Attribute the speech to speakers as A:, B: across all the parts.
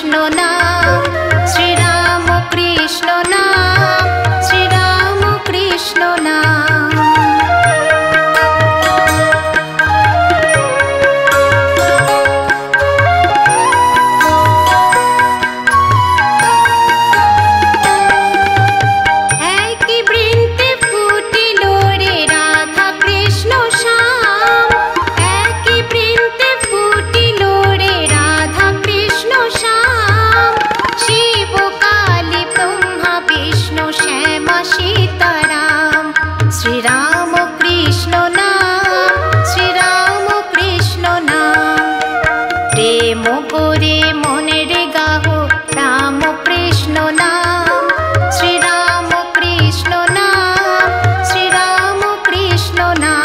A: কৃষ্ণ নাম, শ্রীরাম কৃষ্ণ নাম, শ্রীরাম কৃষ্ণ নাম। একই বৃন্তে ফুটিল রে রাধা কৃষ্ণ শ্যাম, একই বৃন্তে ফুটিল রে রাধা কৃষ্ণ শ্যাম। শিব কালী ব্রহ্মা বিষ্ণু শ্যামা সীতারাম, শ্রীরাম কৃষ্ণ নাম, শ্রীরাম কৃষ্ণ নাম। প্রেম করে মনের গাহ রাম কৃষ্ণ নাম, শ্রীরাম কৃষ্ণ নাম, শ্রীরাম কৃষ্ণ নাম।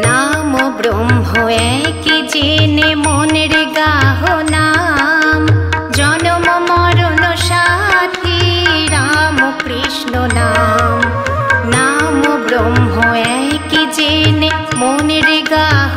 A: নাম ব্রহ্ম একই জেনে মনের গাহ নাম, জন্ম মরণ সাথী রাম কৃষ্ণ নাম। নাম ব্রহ্ম একই জেনে মনের গাহ